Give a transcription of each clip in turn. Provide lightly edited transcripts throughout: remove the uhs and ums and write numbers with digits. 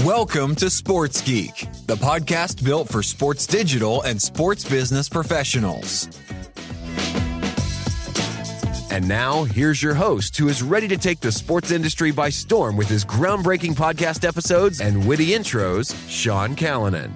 Welcome to Sports Geek, the podcast built for sports digital and sports business professionals. And now, here's your host, who is ready to take the sports industry by storm with his groundbreaking podcast episodes and witty intros, Sean Callanan.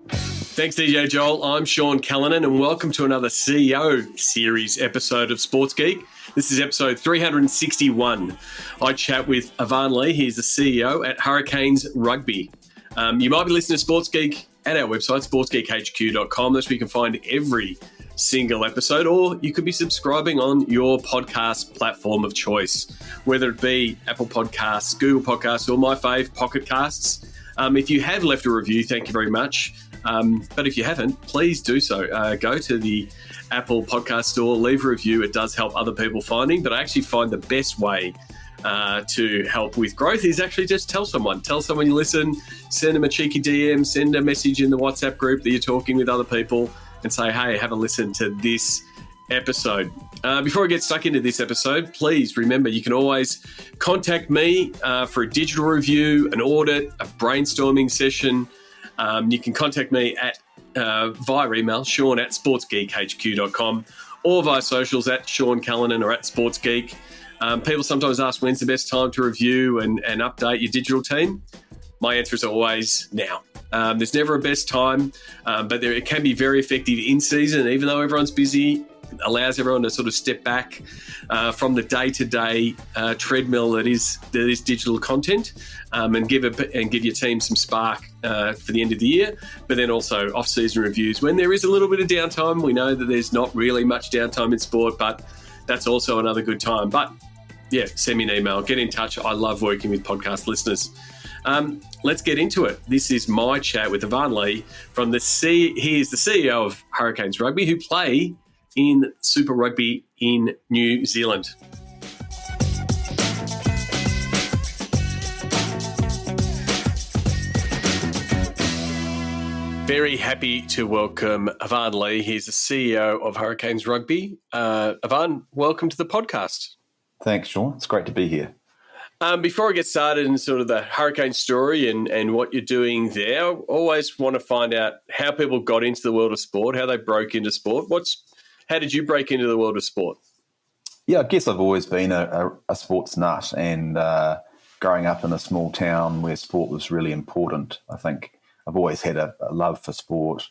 Thanks, DJ Joel. I'm Sean Callanan, and welcome to another CEO series episode of Sports Geek. This is episode 361. I chat with Avan Lee. He's the CEO at Hurricanes Rugby. You might be listening to Sports Geek at our website, sportsgeekhq.com. That's where you can find every single episode, or you could be subscribing on your podcast platform of choice, whether it be Apple Podcasts, Google Podcasts, or my fave, Pocket Casts. If you have left a review, thank you very much. But if you haven't, please do so. Go to the Apple Podcast Store, leave a review. It does help other people finding, but I actually find the best way to help with growth is actually just tell someone. Tell someone you listen, send them a cheeky DM, send a message in the WhatsApp group that you're talking with other people and say, hey, have a listen to this episode. Before we get stuck into this episode, please remember you can always contact me for a digital review, an audit, a brainstorming session. You can contact me at via email, Sean at sportsgeekhq.com, or via socials at Sean Callanan or at SportsGeek. People sometimes ask when's the best time to review and update your digital team. My answer is always now. There's never a best time, but it can be very effective in season, even though everyone's busy. It allows everyone to sort of step back from the day-to-day treadmill that is digital content, and give your team some spark for the end of the year. But then also off-season reviews when there is a little bit of downtime. We know that there's not really much downtime in sport, but that's also another good time. But yeah, send me an email, get in touch. I love working with podcast listeners. Let's get into it. This is my chat with Avan Lee he is the CEO of Hurricanes Rugby, who play in Super Rugby in New Zealand. Very happy to welcome Avan Lee. He's the CEO of Hurricanes Rugby. Avan, welcome to the podcast. Thanks, Sean. It's great to be here. Before I get started in sort of the Hurricane story and what you're doing there, I always want to find out how people got into the world of sport, how they broke into sport. How did you break into the world of sport? Yeah, I guess I've always been a sports nut, and growing up in a small town where sport was really important, I think I've always had a love for sport.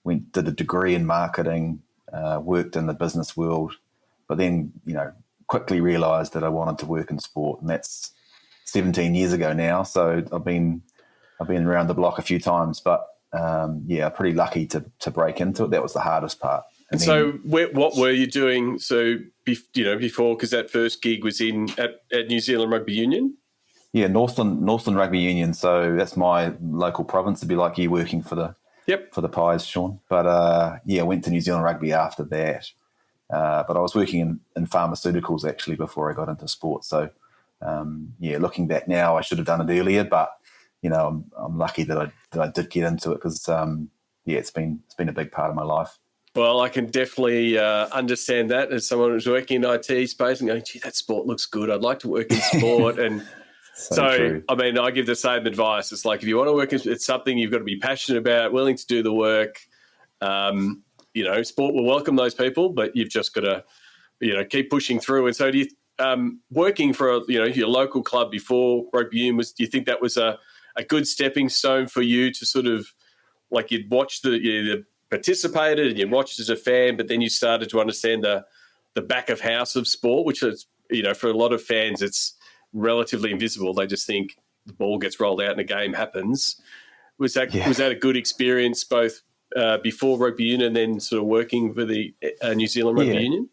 Did a degree in marketing, worked in the business world, but then, quickly realised that I wanted to work in sport, and that's 17 years ago now. So I've been around the block a few times, but pretty lucky to break into it. That was the hardest part. And so what were you doing? So, before, because that first gig was at New Zealand Rugby Union? Yeah, Northland Rugby Union. So that's my local province. It'd be like you working for the Pies, Sean. But I went to New Zealand Rugby after that. But I was working in pharmaceuticals actually before I got into sport. So looking back now, I should have done it earlier. But I'm lucky that I did get into it because it's been a big part of my life. Well, I can definitely understand that as someone who's working in IT space and going, gee, that sport looks good. I'd like to work in sport. And so true. I mean, I give the same advice. It's like if you want to work in it's something you've got to be passionate about, willing to do the work. Sport will welcome those people, but you've just got to, keep pushing through. And so do you, working for, your local club before Rugby Union, do you think that was a good stepping stone for you to sort of, like you'd watch the participated and you watched as a fan, but then you started to understand the back of house of sport, which is, for a lot of fans, it's relatively invisible. They just think the ball gets rolled out and a game happens. Was that a good experience both before Rugby Union and then sort of working for the New Zealand Rugby Union?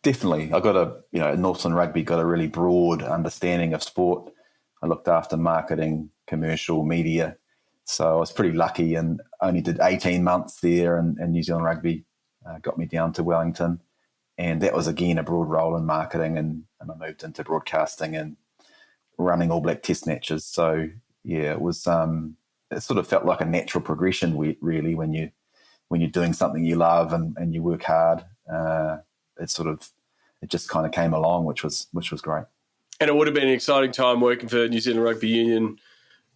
Definitely. I got Northland Rugby got a really broad understanding of sport. I looked after marketing, commercial, media. So I was pretty lucky and only did 18 months there, and New Zealand Rugby got me down to Wellington. And that was, again, a broad role in marketing, and I moved into broadcasting and running All Black Test matches. So, it was it sort of felt like a natural progression, really, when you're doing something you love and you work hard. It just kind of came along, which was great. And it would have been an exciting time working for New Zealand Rugby Union,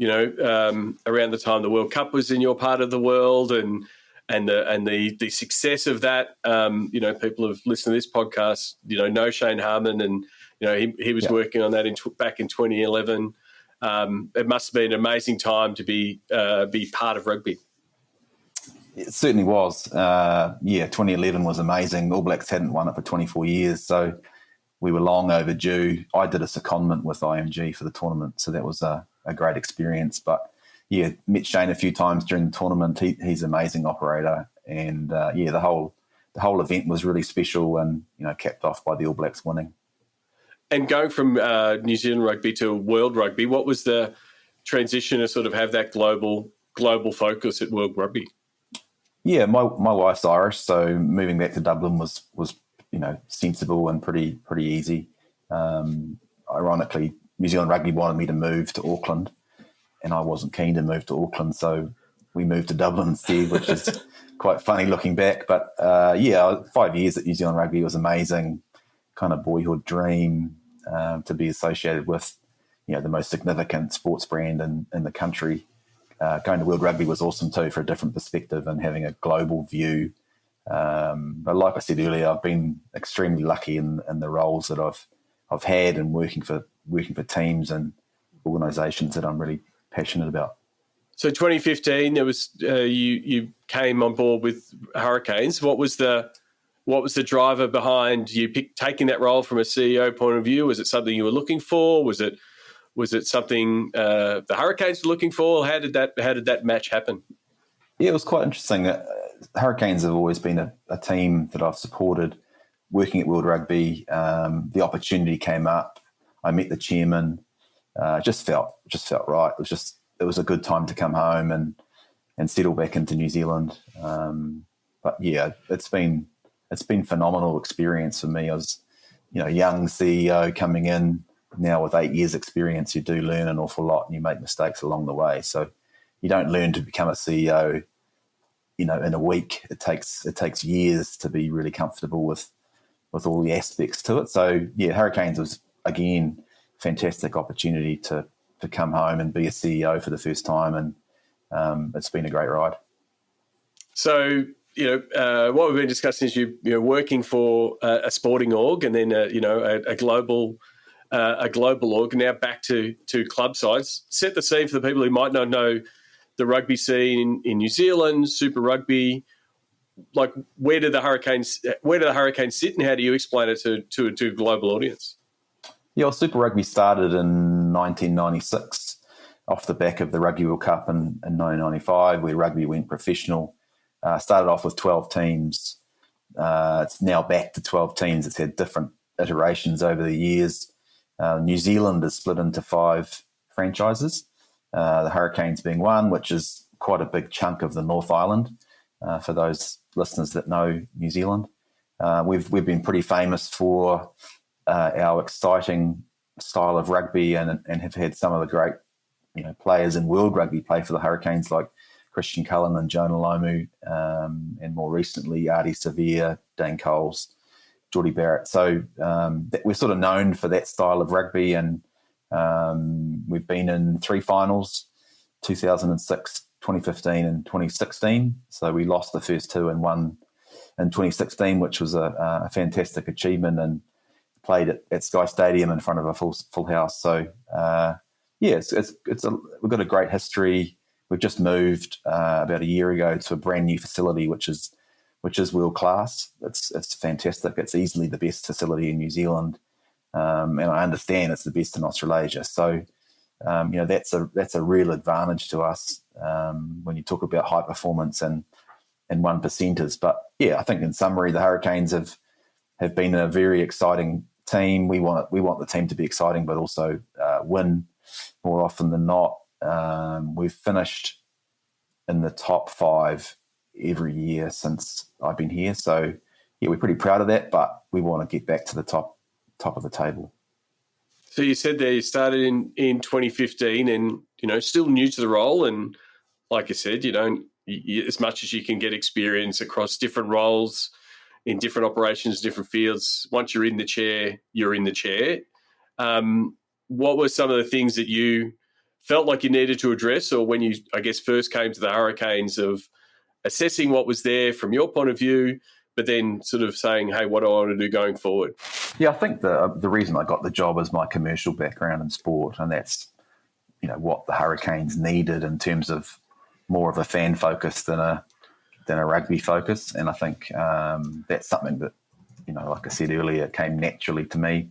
around the time the World Cup was in your part of the world, and the success of that. People have listened to this podcast, know Shane Harmon, and he was working on that back in 2011. It must have been an amazing time to be part of rugby. It certainly was. 2011 was amazing. All Blacks hadn't won it for 24 years, so we were long overdue. I did a secondment with IMG for the tournament, so that was a great experience. But met Shane a few times during the tournament. He's an amazing operator, and the whole event was really special, and capped off by the All Blacks winning. And going from New Zealand rugby to World Rugby, what was the transition to sort of have that global focus at World Rugby? Yeah, my wife's Irish, so moving back to Dublin was sensible and pretty easy. Ironically, New Zealand Rugby wanted me to move to Auckland, and I wasn't keen to move to Auckland, so we moved to Dublin instead, which is quite funny looking back. But 5 years at New Zealand Rugby was amazing, kind of boyhood dream to be associated with the most significant sports brand in the country. Going to World Rugby was awesome too, for a different perspective and having a global view. But like I said earlier, I've been extremely lucky in the roles that I've had, and working for teams and organisations that I'm really passionate about. So 2015, there was you came on board with Hurricanes. What was the driver behind you taking that role from a CEO point of view? Was it something you were looking for? Was it something the Hurricanes were looking for? How did that match happen? Yeah, it was quite interesting. Hurricanes have always been a team that I've supported. Working at World Rugby, the opportunity came up. I met the chairman. Just felt right. It was a good time to come home and settle back into New Zealand. But yeah, it's been phenomenal experience for me. I was, young CEO coming in. Now with 8 years experience, you do learn an awful lot, and you make mistakes along the way. So you don't learn to become a CEO, in a week. It takes years to be really comfortable with all the aspects to it. So yeah, Hurricanes was, again, fantastic opportunity to come home and be a CEO for the first time, and it's been a great ride. So what we've been discussing is you're working for a sporting org, and then a global org. Now back to club sides. Set the scene for the people who might not know the rugby scene in New Zealand, Super Rugby. Like, where do the Hurricanes sit, and how do you explain it to a global audience? Yeah, well, Super Rugby started in 1996 off the back of the Rugby World Cup in 1995, where rugby went professional. Started off with 12 teams. It's now back to 12 teams. It's had different iterations over the years. New Zealand is split into 5 franchises, the Hurricanes being one, which is quite a big chunk of the North Island, for those listeners that know New Zealand. We've been pretty famous for our exciting style of rugby, and have had some of the great players in World Rugby play for the Hurricanes, like Christian Cullen and Jonah Lomu, and more recently Artie Severe, Dane Coles, Geordie Barrett. So we're sort of known for that style of rugby, and we've been in 3 finals, 2006, 2015 and 2016. So we lost the first 2 and won in 2016, which was a fantastic achievement, and played at Sky Stadium in front of a full house. So we've got a great history. We've just moved about a year ago to a brand new facility, which is world class. It's fantastic. It's easily the best facility in New Zealand, and I understand it's the best in Australasia. So that's a real advantage to us when you talk about high performance and 1%ers. But yeah, I think in summary, the Hurricanes have been a very exciting team. We want the team to be exciting, but also win more often than not. We've finished in the top 5 every year since I've been here. So yeah, we're pretty proud of that, but we want to get back to the top of the table. So you said there you started in 2015, and still new to the role, and like you said, as much as you can get experience across different roles in different operations, different fields, once you're in the chair, you're in the chair. What were some of the things that you felt like you needed to address, or when you, I guess, first came to the Hurricanes, of assessing what was there from your point of view, but then sort of saying, hey, what do I want to do going forward? Yeah, I think the reason I got the job is my commercial background in sport, and that's, what the Hurricanes needed in terms of more of a fan focus than a rugby focus. And I think that's something that, like I said earlier, came naturally to me.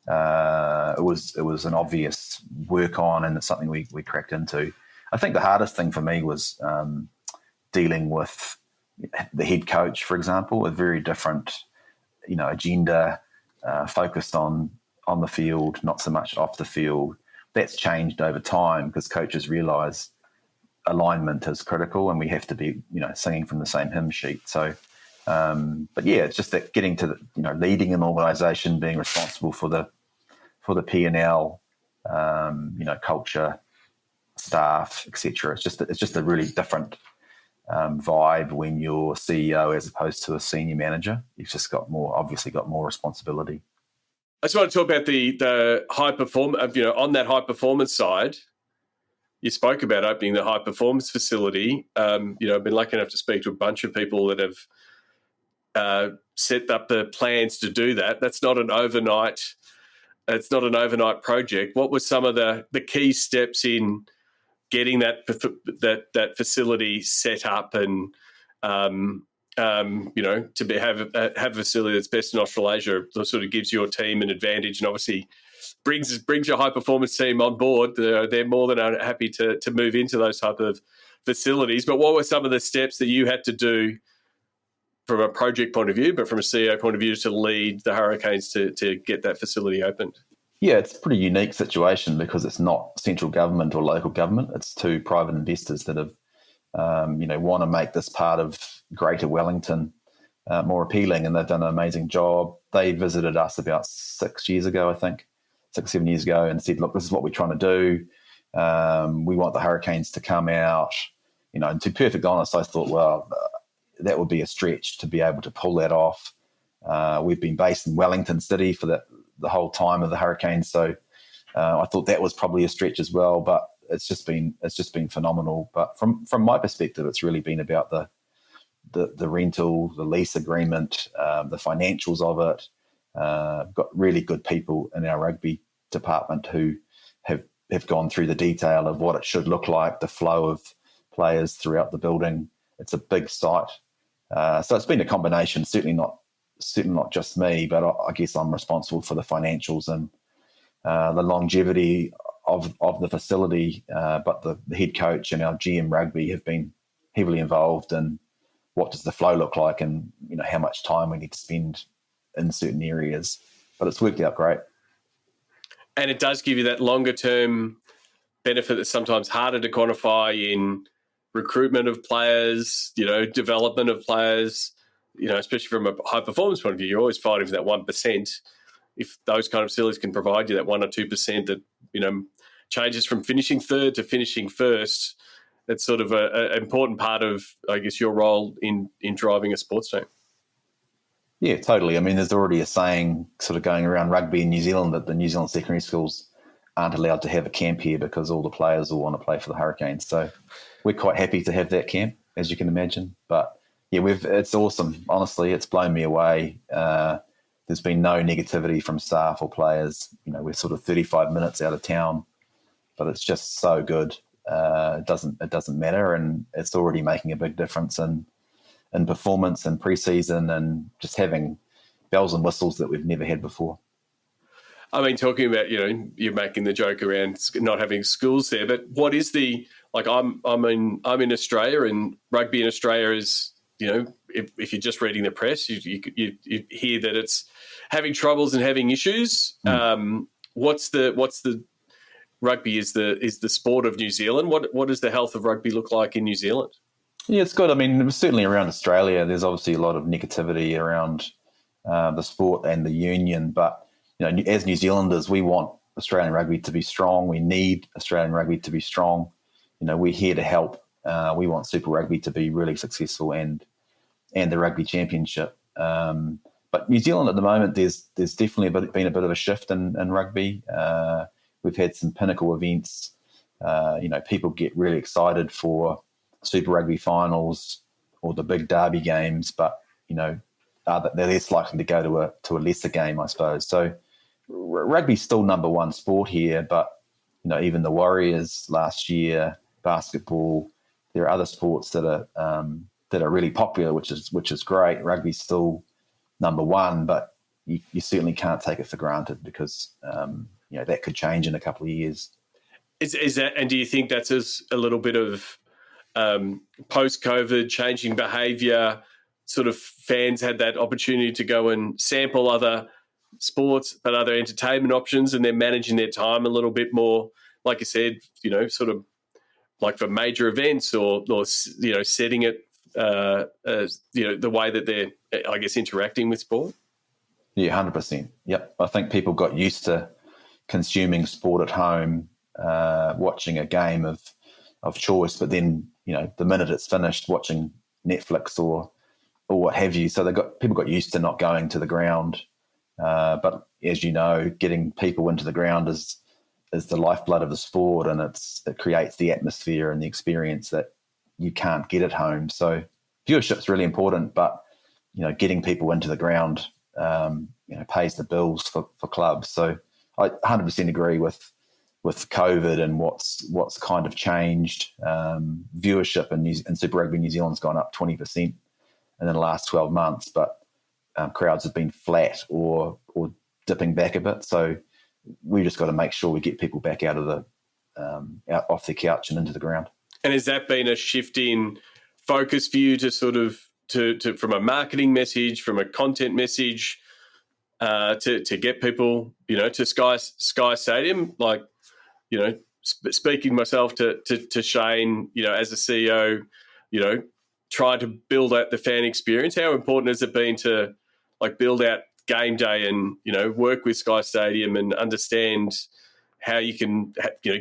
It was an obvious work on, and it's something we cracked into. I think the hardest thing for me was dealing with the head coach, for example, a very different, agenda, focused on the field, not so much off the field. That's changed over time because coaches realise alignment is critical, and we have to be, singing from the same hymn sheet. So, but yeah, it's just that getting to leading an organisation, being responsible for the P&L, culture, staff, etc. It's just a really different vibe when you're CEO as opposed to a senior manager. You've just obviously got more responsibility. I just want to talk about the high performance. On that high performance side, you spoke about opening the high performance facility. I've been lucky enough to speak to a bunch of people that have set up the plans to do that. That's not an overnight. It's not an overnight project. What were some of the key steps in getting that facility set up and to have a facility that's best in Australasia? That sort of gives your team an advantage, and obviously brings your high performance team on board. They're more than happy to move into those type of facilities. But what were some of the steps that you had to do from a project point of view, but from a CEO point of view, to lead the Hurricanes to get that facility opened? Yeah, it's a pretty unique situation because it's not central government or local government. It's two private investors that have, want to make this part of Greater Wellington more appealing, and they've done an amazing job. They visited us about 6 years ago, I think, 7 years ago, and said, look, this is what we're trying to do. We want the Hurricanes to come out. And to be perfectly honest, I thought, well, that would be a stretch to be able to pull that off. We've been based in Wellington City for the whole time of the Hurricanes, so I thought that was probably a stretch as well. But it's just been phenomenal. But from my perspective, it's really been about the rental, the lease agreement, the financials of it. Got really good people in our rugby department who have gone through the detail of what it should look like, the flow of players throughout the building. It's a big site, so it's been a combination. Certainly not just me, but I guess I'm responsible for the financials and the longevity of the facility. But the head coach and our GM rugby have been heavily involved in what does the flow look like, and how much time we need to spend in certain areas. But it's worked out great. And it does give you that longer term benefit that's sometimes harder to quantify in recruitment of players, development of players, especially from a high performance point of view. You're always fighting for that 1%. If those kind of facilities can provide you that 1 or 2% that, changes from finishing third to finishing first, that's sort of an important part of, I guess, your role in driving a sports team. Yeah, totally. I mean, there's already a saying sort of going around rugby in New Zealand that the New Zealand secondary schools aren't allowed to have a camp here because all the players will want to play for the Hurricanes. So we're quite happy to have that camp, as you can imagine. But yeah, it's awesome. Honestly, it's blown me away. There's been no negativity from staff or players. We're sort of 35 minutes out of town, but it's just so good. It doesn't matter, and it's already making a big difference in performance and preseason, and just having bells and whistles that we've never had before. I mean, talking about, you're making the joke around not having schools there, but what is I'm in Australia, and rugby in Australia is, if you're just reading the press, you hear that it's having troubles and having issues. What's the rugby is the sport of New Zealand. What does the health of rugby look like in New Zealand? Yeah, it's good. I mean, certainly around Australia, there's obviously a lot of negativity around the sport and the union. But, as New Zealanders, we want Australian rugby to be strong. We need Australian rugby to be strong. We're here to help. We want Super Rugby to be really successful and the Rugby Championship. But New Zealand at the moment, there's definitely been a bit of a shift in rugby. We've had some pinnacle events. People get really excited for Super Rugby finals or the big derby games, but they're less likely to go to a lesser game, I suppose. So rugby's still number one sport here, but even the Warriors last year, basketball, there are other sports that are really popular, which is great. Rugby's still number one, but you certainly can't take it for granted because that could change in a couple of years. Is that, and do you think that's a little bit of post-COVID changing behaviour? Sort of fans had that opportunity to go and sample other sports, but other entertainment options, and they're managing their time a little bit more, like you said, sort of like for major events or setting it, the way that they're, I guess, interacting with sport. Yeah, 100%. Yep. I think people got used to consuming sport at home, watching a game of choice, but then, the minute it's finished, watching Netflix or what have you. So people got used to not going to the ground. But as you know, getting people into the ground is the lifeblood of the sport, and it creates the atmosphere and the experience that you can't get at home. So viewership's really important, but getting people into the ground pays the bills for clubs. So I 100% agree with COVID and what's kind of changed. Viewership in Super Rugby New Zealand's gone up 20% in the last 12 months, but crowds have been flat or dipping back a bit. So we just got to make sure we get people back out of out off the couch and into the ground. And has that been a shift in focus for you to sort of to from a marketing message, from a content message, to get people to Sky Stadium? Like, speaking myself to Shane, as a CEO, try to build out the fan experience. How important has it been to build out game day and work with Sky Stadium and understand how you can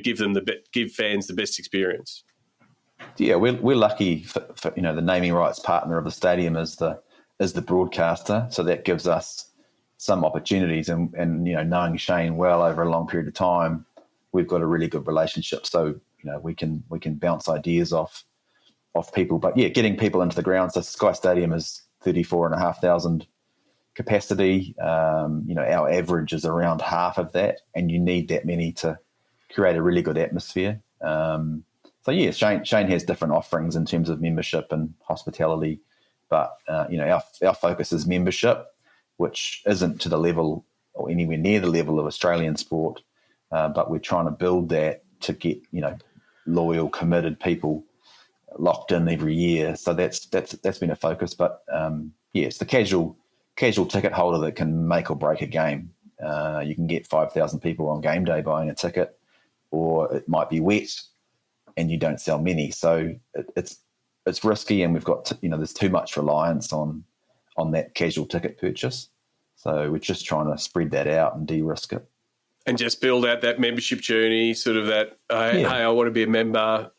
give fans the best experience? Yeah, we're lucky for the naming rights partner of the stadium is the broadcaster, so that gives us some opportunities. And knowing Shane well over a long period of time, we've got a really good relationship. So we can bounce ideas off people. But yeah, getting people into the ground. So Sky Stadium is 34,500 capacity. Our average is around half of that, and you need that many to create a really good atmosphere. So yeah, Shane has different offerings in terms of membership and hospitality, but our focus is membership, which isn't to the level or anywhere near the level of Australian sport, but we're trying to build that to get loyal, committed people locked in every year. So that's been a focus, but it's the casual ticket holder that can make or break a game. You can get 5,000 people on game day buying a ticket, or it might be wet and you don't sell many. So it's risky, and we've got there's too much reliance on that casual ticket purchase. So we're just trying to spread that out and de-risk it. And just build out that membership journey, sort of that, hey, I want to be a member,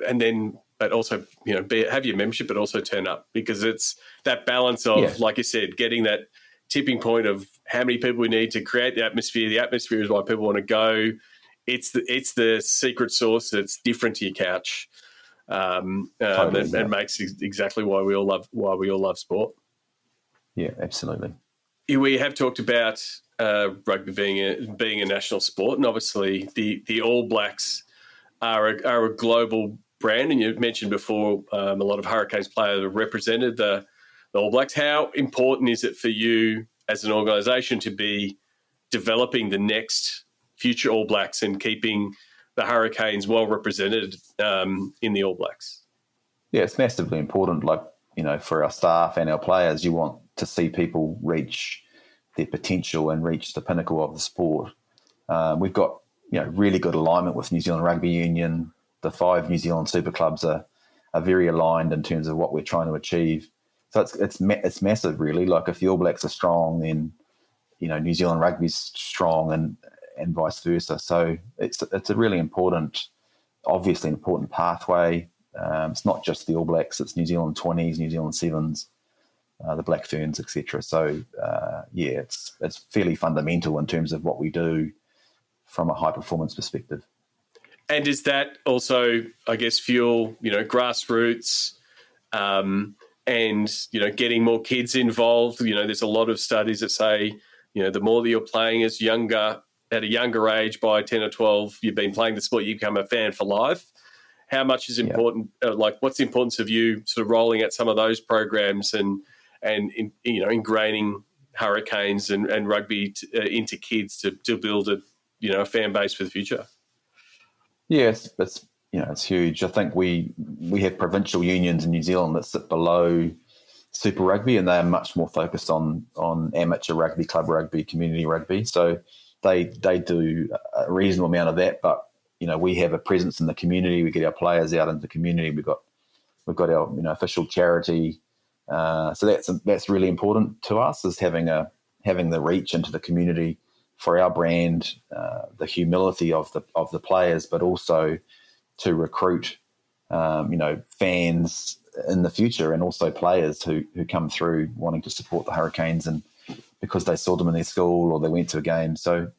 and then but also, have your membership, but also turn up, because it's that balance of, like you said, getting that tipping point of how many people we need to create the atmosphere. The atmosphere is why people want to go. It's the secret sauce that's different to your couch, totally, and makes exactly why we all love sport. Yeah, absolutely. We have talked about rugby being a national sport, and obviously the All Blacks are a global brand. And you mentioned before a lot of Hurricanes players have represented the All Blacks. How important is it for you as an organisation to be developing the next future All Blacks and keeping the Hurricanes well represented in the All Blacks? Yeah, it's massively important. For our staff and our players, you want to see people reach their potential and reach the pinnacle of the sport. We've got really good alignment with New Zealand Rugby Union. The 5 New Zealand super clubs are very aligned in terms of what we're trying to achieve. So it's massive, really. If the All Blacks are strong, then New Zealand Rugby's strong, and vice versa. So it's a really important, obviously an important pathway. It's not just the All Blacks; it's New Zealand 20s, New Zealand 7s, the Black Ferns, etc. So it's fairly fundamental in terms of what we do from a high performance perspective. And is that also, I guess, fuel, grassroots, and, getting more kids involved? There's a lot of studies that say, the more that you're playing at a younger age, by 10 or 12, you've been playing the sport, you become a fan for life. How much is important? What's the importance of you sort of rolling out some of those programs and ingraining Hurricanes and rugby into kids to build a fan base for the future? Yeah, it's huge. I think we have provincial unions in New Zealand that sit below Super Rugby, and they are much more focused on amateur rugby, club rugby, community rugby. So they do a reasonable amount of that, but we have a presence in the community. We get our players out into the community. We've got our official charity. So that's really important to us, is having the reach into the community for our brand, the humility of the players, but also to recruit fans in the future, and also players who come through wanting to support the Hurricanes and because they saw them in their school or they went to a game. So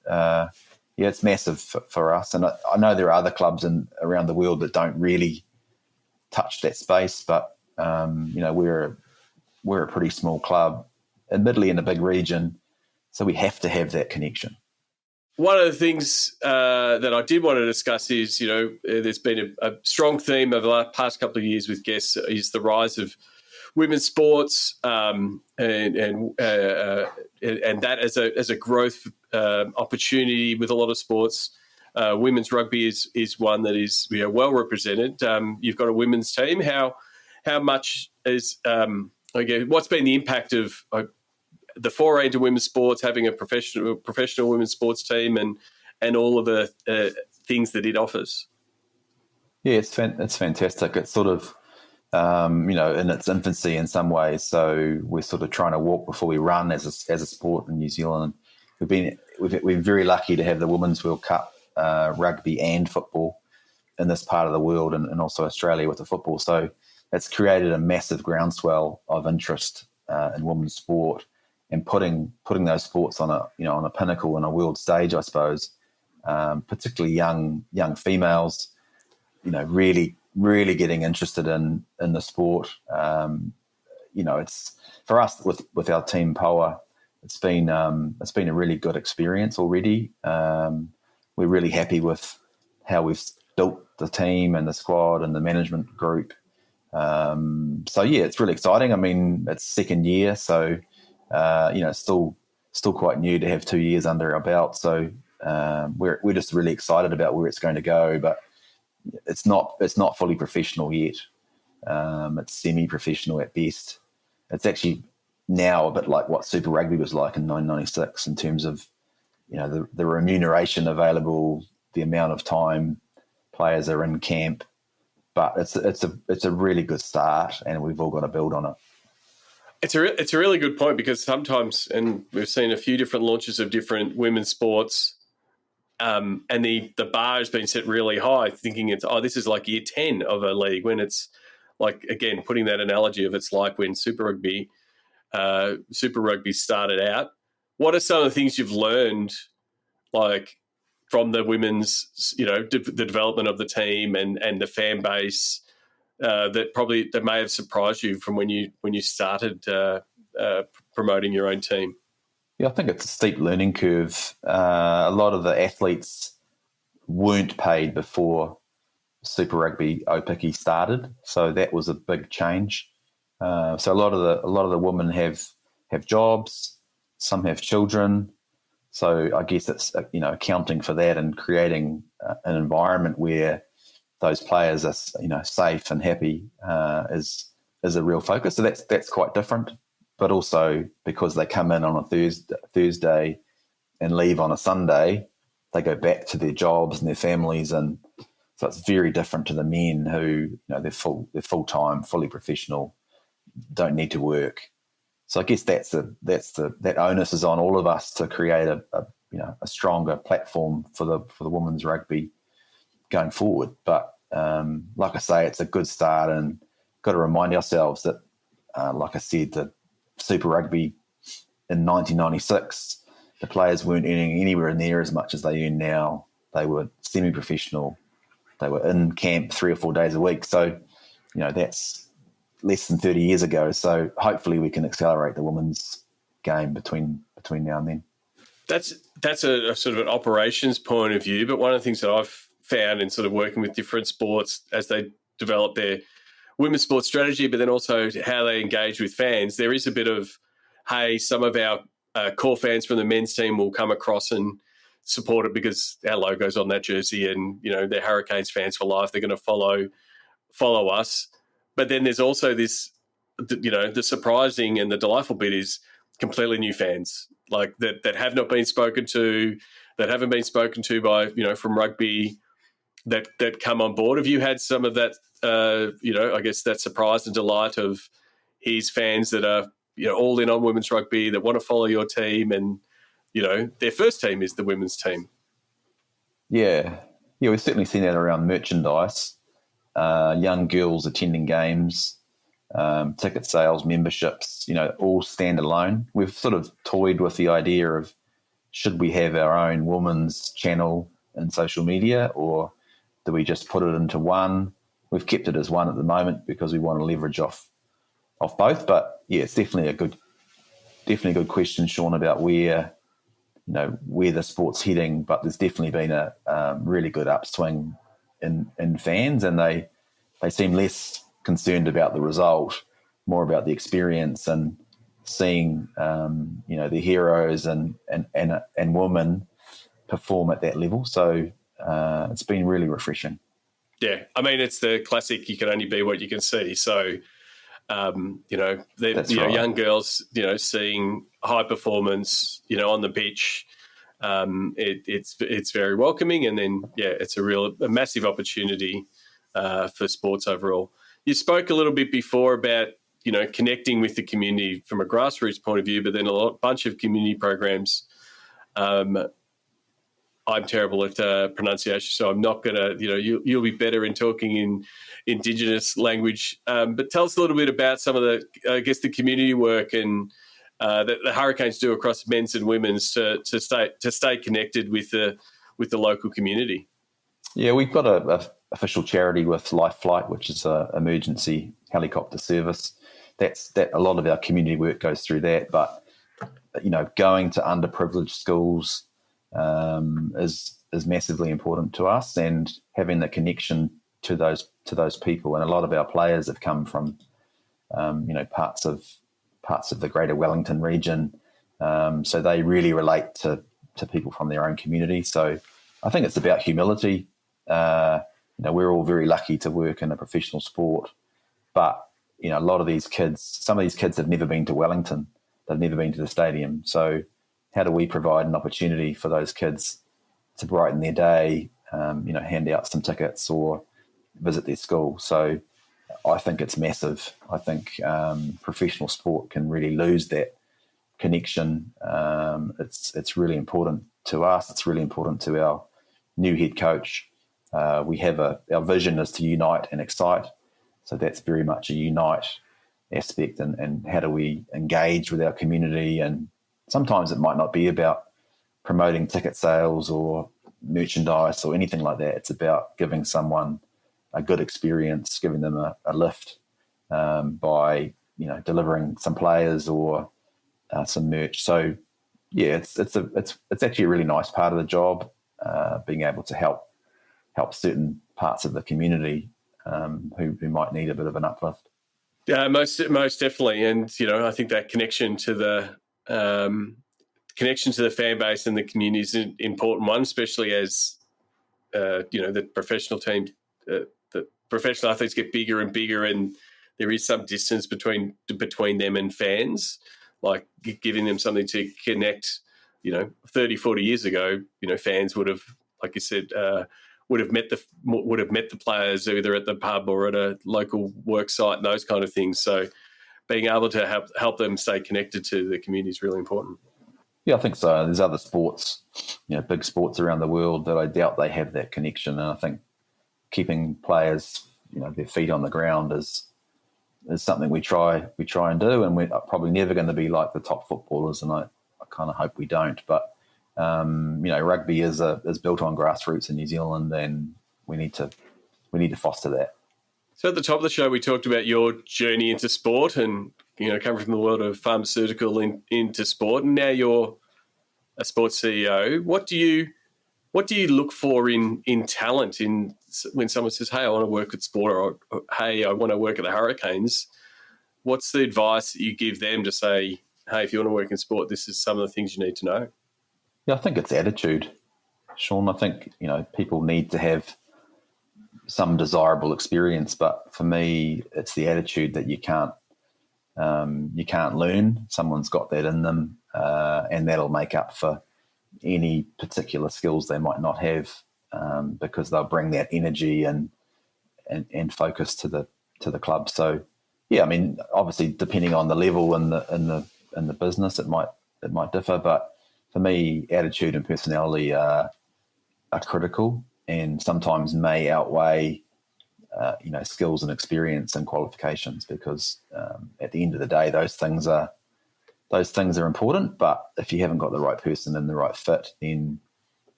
it's massive for us. And I know there are other clubs around the world that don't really touch that space, but we're a pretty small club, admittedly in a big region, so we have to have that connection. One of the things that I did want to discuss is, there's been a strong theme over the past couple of years with guests is the rise of women's sports, and that as a growth opportunity with a lot of sports. Women's rugby is one that is well represented. You've got a women's team. How much is what's been the impact of the foray into women's sports, having a professional women's sports team, and all of the things that it offers? Yeah, it's fantastic. It's sort of in its infancy in some ways. So we're sort of trying to walk before we run as a sport in New Zealand. We've been very lucky to have the Women's World Cup, rugby and football in this part of the world, and also Australia with the football. So it's created a massive groundswell of interest in women's sport, and putting those sports on a pinnacle in a world stage, I suppose, particularly young females, really getting interested in the sport. It's for us with our team Power, it's been a really good experience already. We're really happy with how we've built the team and the squad and the management group. It's really exciting. I mean, it's second year, so it's still quite new to have 2 years under our belt. So we're just really excited about where it's going to go, but it's not fully professional yet. It's semi-professional at best. It's actually now a bit like what Super Rugby was like in 1996 in terms of the remuneration available, the amount of time players are in camp. But it's a really good start, and we've all got to build on it. It's a really good point, because sometimes, and we've seen a few different launches of different women's sports, and the bar has been set really high, thinking this is like year 10 of a league, when it's like, again, putting that analogy of it's like when Super Rugby started out. What are some of the things you've learned, like from the women's, the development of the team and the fan base, that may have surprised you from when you started promoting your own team? Yeah, I think it's a steep learning curve. A lot of the athletes weren't paid before Super Rugby Opiki started, so that was a big change. So a lot of the women have jobs, some have children. So I guess it's accounting for that and creating an environment where those players are safe and happy is a real focus. So that's quite different. But also because they come in on a Thursday and leave on a Sunday, they go back to their jobs and their families, and so it's very different to the men who they're full time, fully professional, don't need to work. So I guess that onus is on all of us to create a stronger platform for the women's rugby going forward. But like I say, it's a good start, and got to remind ourselves that, like I said, Super Rugby in 1996, the players weren't earning anywhere near as much as they earn now. They were semi-professional. They were in camp 3 or 4 days a week. So, that's less than 30 years ago. So hopefully we can accelerate the women's game between now and then. That's a sort of an operations point of view, but one of the things that I've found in sort of working with different sports as they develop their women's sports strategy, but then also how they engage with fans, there is a bit of, hey, some of our core fans from the men's team will come across and support it because our logo's on that jersey and, they're Hurricanes fans for life. They're going to follow us. But then there's also this, the surprising and the delightful bit is completely new fans, like that have not been spoken to, that haven't been spoken to by, from rugby that come on board. Have you had some of that, I guess that surprise and delight of his fans that are, all in on women's rugby, that want to follow your team and, their first team is the women's team? Yeah, we've certainly seen that around merchandise. Young girls attending games, ticket sales, memberships, all stand alone. We've sort of toyed with the idea of should we have our own women's channel in social media or do we just put it into one? We've kept it as one at the moment because we want to leverage off both. But yeah, it's definitely a good question, Sean, about where the sport's heading. But there's definitely been a really good upswing in fans, and they seem less concerned about the result, more about the experience and seeing the heroes and women perform at that level. So it's been really refreshing. Yeah, I mean, it's the classic, you can only be what you can see. So, Right. Young girls, seeing high performance, on the pitch, it's very welcoming. And then, it's a massive opportunity for sports overall. You spoke a little bit before about, connecting with the community from a grassroots point of view, but then bunch of community programs. I'm terrible at pronunciation, so I'm not going to, you'll be better in talking in Indigenous language. But tell us a little bit about some of the community work and that the Hurricanes do across men's and women's to stay connected with the local community. Yeah, we've got a official charity with Life Flight, which is an emergency helicopter service. That a lot of our community work goes through that. But going to underprivileged schools is massively important to us, and having the connection to those people. And a lot of our players have come from parts of the Greater Wellington region, so they really relate to people from their own community. So I think it's about humility. We're all very lucky to work in a professional sport, but a lot of these kids, some of these kids have never been to Wellington, they've never been to the stadium. So how do we provide an opportunity for those kids to brighten their day, hand out some tickets or visit their school? So I think it's massive. I think professional sport can really lose that connection. It's really important to us. It's really important to our new head coach. We have our vision is to unite and excite. So that's very much a unite aspect, and how do we engage with our community? And sometimes it might not be about promoting ticket sales or merchandise or anything like that. It's about giving someone a good experience, giving them a lift by delivering some players or some merch. So yeah, it's actually a really nice part of the job, being able to help certain parts of the community who might need a bit of an uplift. Yeah, most definitely, and I think that connection to the fan base and the community is an important one, especially as the professional team, the professional athletes get bigger and bigger, and there is some distance between them and fans. Like giving them something to connect. 30, 40 years ago, fans would have, like you said, would have met the players either at the pub or at a local work site and those kind of things. So being able to help them stay connected to the community is really important. Yeah, I think so. There's other sports, big sports around the world that I doubt they have that connection. And I think keeping players, their feet on the ground is is something we try and do, and we're probably never going to be like the top footballers, and I kind of hope we don't. But rugby is built on grassroots in New Zealand, and we need to foster that. So at the top of the show, we talked about your journey into sport, and coming from the world of pharmaceutical into sport, and now you're a sports CEO. What do you look for in talent when someone says, "Hey, I want to work with sport," or "Hey, I want to work at the Hurricanes"? What's the advice that you give them to say, "Hey, if you want to work in sport, this is some of the things you need to know"? Yeah, I think it's attitude, Sean. I think people need to have some desirable experience, but for me, it's the attitude that you can't learn. Someone's got that in them, and that'll make up for any particular skills they might not have, because they'll bring that energy and focus to the club. So, yeah, I mean, obviously, depending on the level in the business, it might differ. But for me, attitude and personality are critical, and sometimes may outweigh skills and experience and qualifications, because at the end of the day, those things are important. But if you haven't got the right person and the right fit, then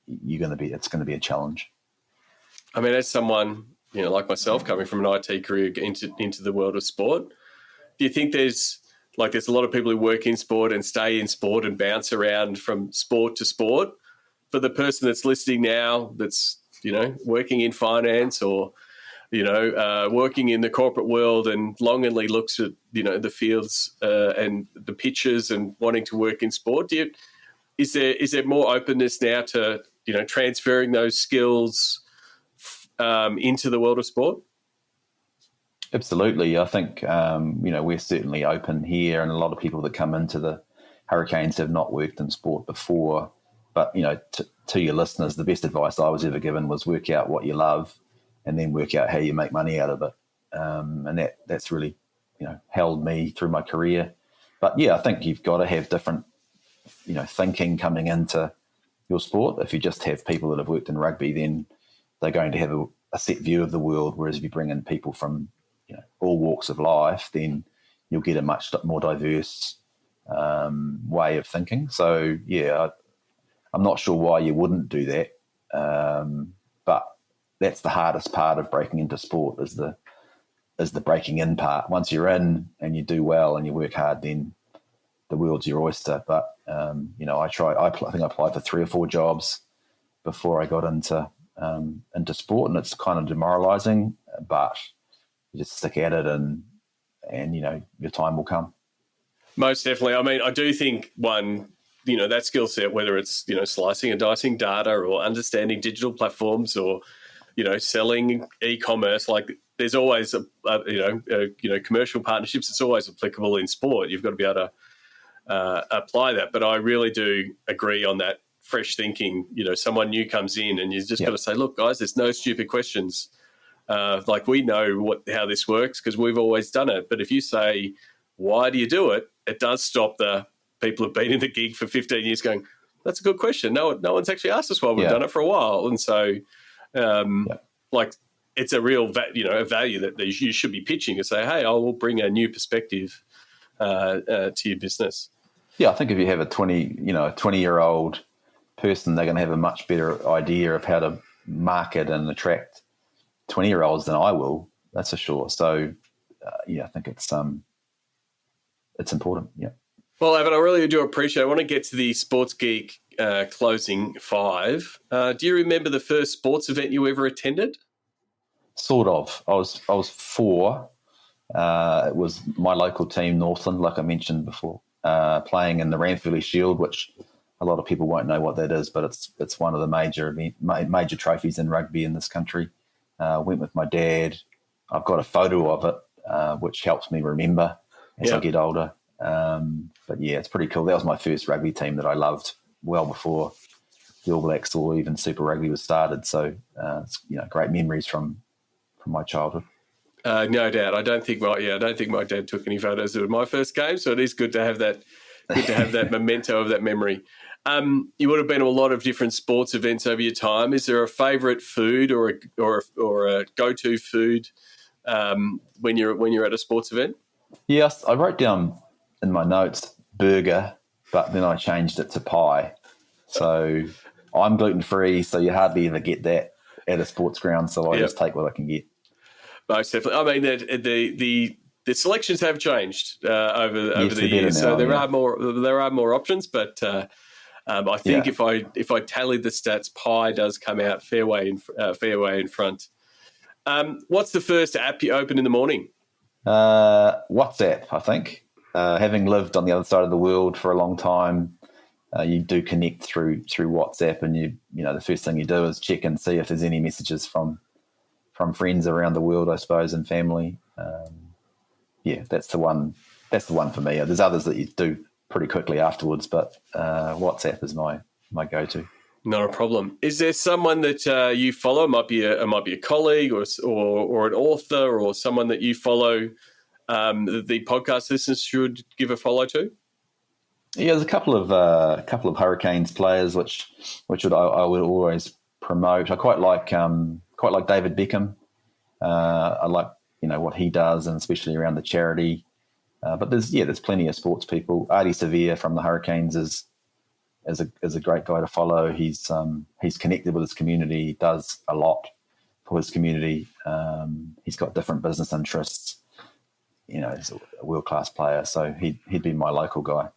it's going to be a challenge. I mean, as someone like myself, coming from an IT career into the world of sport, do you think there's a lot of people who work in sport and stay in sport and bounce around from sport to sport? For the person that's listening now, that's working in finance or working in the corporate world and longingly looks at the fields and the pitches and wanting to work in sport, is there more openness now to transferring those skills into the world of sport? Absolutely. I think we're certainly open here, and a lot of people that come into the Hurricanes have not worked in sport before. But to your listeners, the best advice I was ever given was work out what you love, and then work out how you make money out of it. And that's really, held me through my career. But yeah, I think you've got to have different, thinking coming into your sport. If you just have people that have worked in rugby, then they're going to have a set view of the world. Whereas if you bring in people from, all walks of life, then you'll get a much more diverse way of thinking. So yeah, I'm not sure why you wouldn't do that. But that's the hardest part of breaking into sport, is the breaking in part. Once you're in and you do well and you work hard, then the world's your oyster. But I think I applied for 3 or 4 jobs before I got into sport, and it's kind of demoralizing, but you just stick at it, and your time will come. Most definitely. I mean, I do think that skill set, whether it's slicing and dicing data or understanding digital platforms or selling e-commerce, there's always commercial partnerships. It's always applicable in sport. You've got to be able to apply that. But I really do agree on that fresh thinking. Someone new comes in, and you just got to say, look, guys, there's no stupid questions. We know how this works because we've always done it. But if you say, why do you do it? It does stop the people who've been in the gig for 15 years going, that's a good question. No one's actually asked us why we've done it for a while. And so, it's a real a value that you should be pitching, to say, hey, I will bring a new perspective to your business. Yeah, I think if you have a 20-year-old person, they're going to have a much better idea of how to market and attract 20-year-olds than I will. That's for sure. So, I think it's important. Yeah. Well, Avan, I really do appreciate it. I want to get to the Sports Geek closing 5. Do you remember the first sports event you ever attended? Sort of. I was 4. It was my local team, Northland, like I mentioned before, playing in the Ranfurly Shield, which a lot of people won't know what that is, but it's one of the major trophies in rugby in this country. Went with my dad. I've got a photo of it, which helps me remember as I get older. But yeah, it's pretty cool. That was my first rugby team that I loved well before the All Blacks or even Super Rugby was started. So it's great memories from my childhood. No doubt. I don't think my dad took any photos of my first game, so it is good to have that. Good to have that memento of that memory. You would have been to a lot of different sports events over your time. Is there a favourite food or a go-to food when you're at a sports event? Yes, I wrote down in my notes burger, but then I changed it to pie. So I'm gluten-free, so you hardly ever get that at a sports ground, so I just take what I can get. Most definitely. I mean, the selections have changed over the years, so there are more options. But I think if I tallied the stats, pie does come out fair way in front. What's the first app you open in the morning? WhatsApp, I think. Having lived on the other side of the world for a long time, you do connect through WhatsApp, and you know the first thing you do is check and see if there's any messages from friends around the world, I suppose, and family. That's the one. That's the one for me. There's others that you do pretty quickly afterwards, but WhatsApp is my go-to. Not a problem. Is there someone that you follow? It might be a colleague or an author or someone that you follow the podcast listeners should give a follow to? Yeah, there's a couple of Hurricanes players which I would always promote. I quite like David Beckham. I like what he does, and especially around the charity. But there's plenty of sports people. Artie Sevilla from the Hurricanes is a great guy to follow. He's connected with his community. He does a lot for his community. He's got different business interests. He's a world-class player, so he'd be my local guy.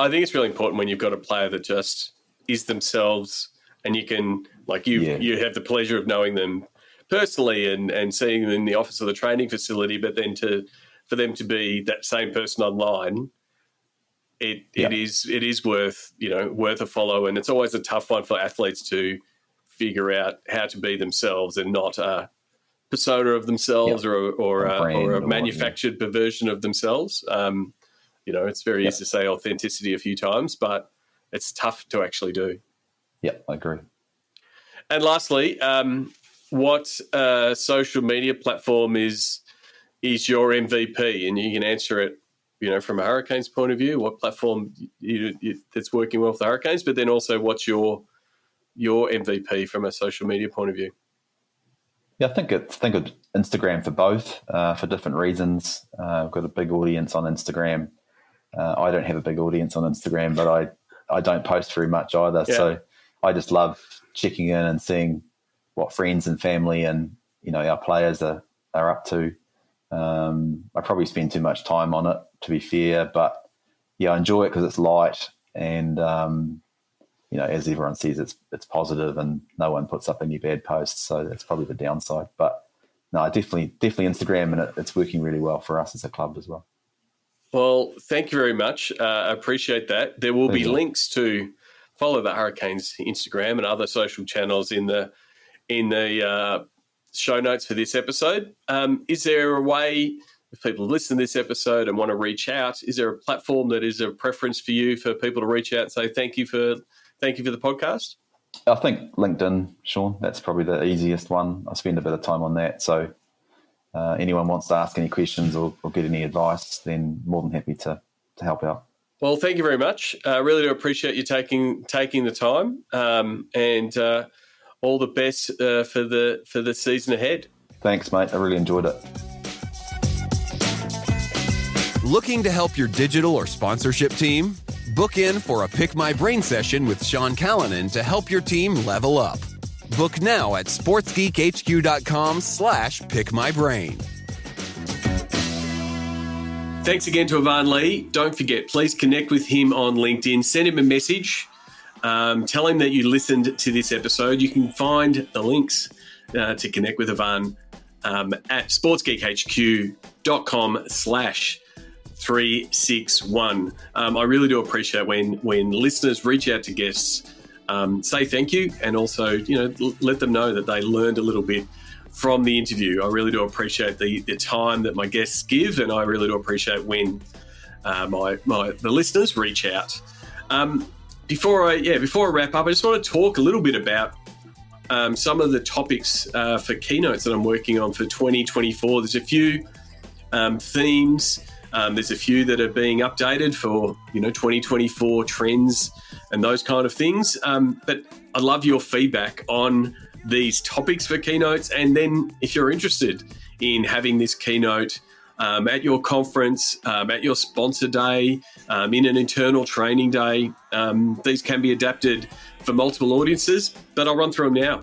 I think it's really important when you've got a player that just is themselves, and you can you have the pleasure of knowing them personally and seeing them in the office of the training facility, but then for them to be that same person online, it is worth a follow, and it's always a tough one for athletes to figure out how to be themselves and not a persona of themselves or a manufactured version of themselves. It's very easy to say authenticity a few times, but it's tough to actually do. Yeah, I agree. And lastly, what social media platform is your MVP? And you can answer it, from a Hurricanes point of view, what platform that's working well for the Hurricanes, but then also what's your MVP from a social media point of view? Yeah, I think of Instagram for both, for different reasons. I've got a big audience on Instagram. I don't have a big audience on Instagram, but I don't post very much either. Yeah. So I just love checking in and seeing what friends and family and our players are up to. I probably spend too much time on it, to be fair, but I enjoy it because it's light and as everyone says, it's positive and no one puts up any bad posts, so that's probably the downside. But no, definitely Instagram, and it's working really well for us as a club as well. Well, thank you very much. I appreciate that. There will be links to follow the Hurricanes Instagram and other social channels in the show notes for this episode. Is there a way, if people listen to this episode and want to reach out, is there a platform that is a preference for you for people to reach out and say thank you for the podcast? I think LinkedIn, Sean. That's probably the easiest one. I spend a bit of time on that, so. Anyone wants to ask any questions or get any advice, then more than happy to help out. Well, thank you very much. I really do appreciate you taking the time, and all the best for the season ahead. Thanks, mate. I really enjoyed it. Looking to help your digital or sponsorship team? Book in for a Pick My Brain session with Sean Callanan to help your team level up. Book now at sportsgeekhq.com/pickmybrain. Thanks again to Avan Lee. Don't forget, please connect with him on LinkedIn. Send him a message. Tell him that you listened to this episode. You can find the links to connect with Avan at sportsgeekhq.com/361. I really do appreciate when listeners reach out to guests. Say thank you, and also, let them know that they learned a little bit from the interview. I really do appreciate the time that my guests give, and I really do appreciate when the listeners reach out. Before I wrap up, I just want to talk a little bit about some of the topics for keynotes that I'm working on for 2024. There's a few themes. There's a few that are being updated for 2024 trends and those kind of things. But I'd love your feedback on these topics for keynotes. And then if you're interested in having this keynote at your conference, at your sponsor day, in an internal training day. These can be adapted for multiple audiences, but I'll run through them now.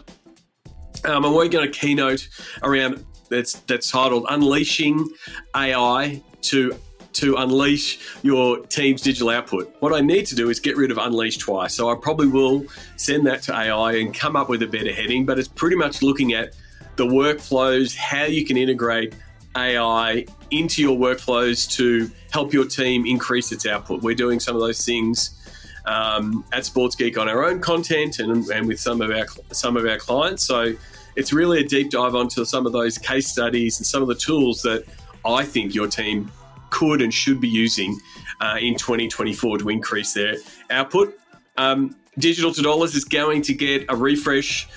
I'm working on a keynote around that's titled Unleashing AI to unleash your team's digital output. What I need to do is get rid of unleash twice. So I probably will send that to AI and come up with a better heading, but it's pretty much looking at the workflows, how you can integrate AI into your workflows to help your team increase its output. We're doing some of those things at Sports Geek on our own content and with some of our clients. So it's really a deep dive onto some of those case studies and some of the tools that I think your team could and should be using in 2024 to increase their output. Digital to Dollars is going to get a refresh.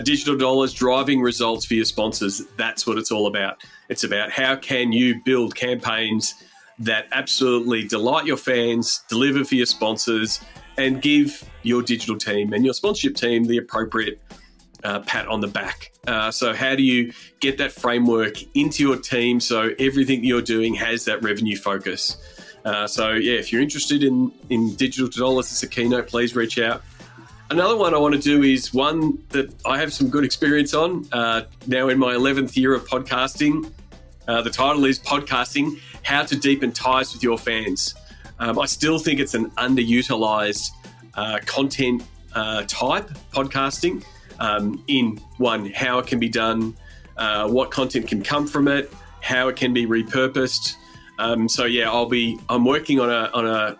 Digital Dollars driving results for your sponsors. That's what it's all about. It's about how can you build campaigns that absolutely delight your fans, deliver for your sponsors, and give your digital team and your sponsorship team the appropriate pat on the back. So how do you get that framework into your team so everything you're doing has that revenue focus? If you're interested in Digital to Dollars as a keynote, please reach out. Another one I want to do is one that I have some good experience on now in my 11th year of podcasting. The title is Podcasting, How to Deepen Ties with Your Fans. I still think it's an underutilized content type, podcasting. In one, how it can be done, what content can come from it, how it can be repurposed. I'm working on a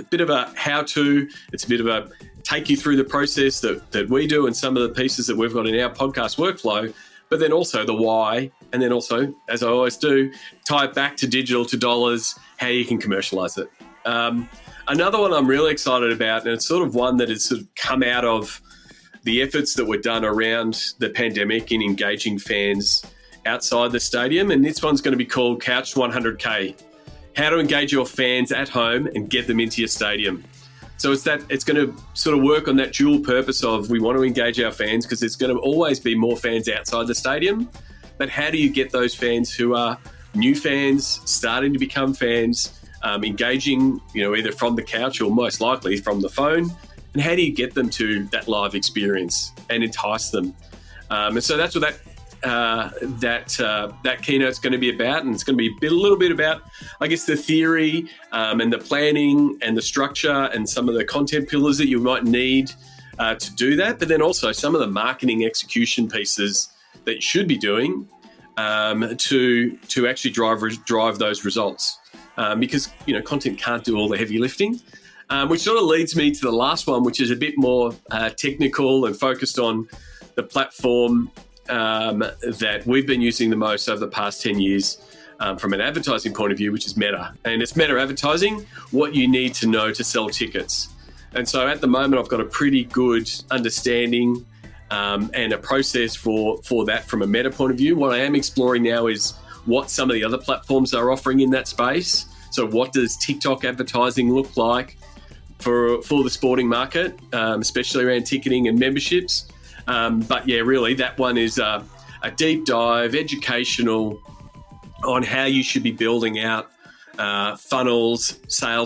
bit of a how-to. It's a bit of a take you through the process that we do and some of the pieces that we've got in our podcast workflow, but then also the why, and then also, as I always do, tie it back to Digital to Dollars, how you can commercialize it. Another one I'm really excited about, and it's sort of one that has sort of come out of the efforts that were done around the pandemic in engaging fans outside the stadium. And this one's going to be called Couch 100K, how to engage your fans at home and get them into your stadium. So it's going to sort of work on that dual purpose of we want to engage our fans because there's going to always be more fans outside the stadium. But how do you get those fans who are new fans, starting to become fans, engaging, either from the couch or most likely from the phone? And how do you get them to that live experience and entice them? And so that's what that keynote's going to be about. And it's going to be a little bit about, I guess, the theory and the planning and the structure and some of the content pillars that you might need to do that. But then also some of the marketing execution pieces that you should be doing to actually drive those results. Because, content can't do all the heavy lifting. Which sort of leads me to the last one, which is a bit more technical and focused on the platform that we've been using the most over the past 10 years from an advertising point of view, which is Meta. And it's Meta advertising, what you need to know to sell tickets. And so at the moment, I've got a pretty good understanding and a process for that from a Meta point of view. What I am exploring now is what some of the other platforms are offering in that space. So what does TikTok advertising look like for the sporting market, especially around ticketing and memberships? Really, that one is a deep dive, educational on how you should be building out sales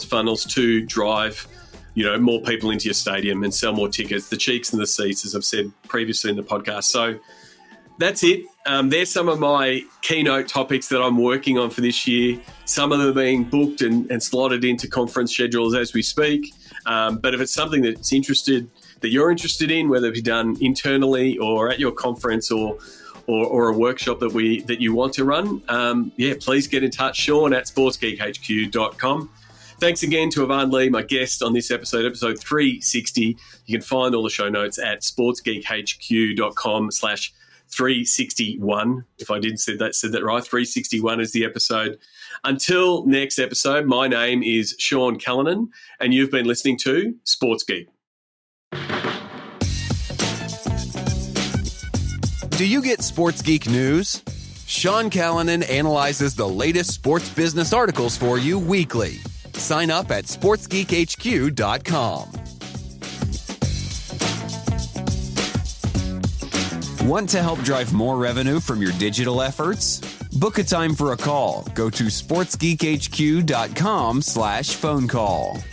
funnels to drive, more people into your stadium and sell more tickets, the cheeks and the seats, as I've said previously in the podcast. So that's it. There's some of my keynote topics that I'm working on for this year. Some of them are being booked and slotted into conference schedules as we speak. But if it's something that you're interested in, whether it be done internally or at your conference or a workshop that you want to run, please get in touch. Sean at sportsgeekhq.com. Thanks again to Avan Lee, my guest on this episode 360. You can find all the show notes at sportsgeekhq.com/361. If I didn't said that right, 361 is the episode. Until next episode, my name is Sean Callanan, and you've been listening to Sports Geek. Do you get Sports Geek news? Sean Callanan analyzes the latest sports business articles for you weekly. Sign up at sportsgeekhq.com. Want to help drive more revenue from your digital efforts? Book a time for a call. Go to sportsgeekhq.com/phone call.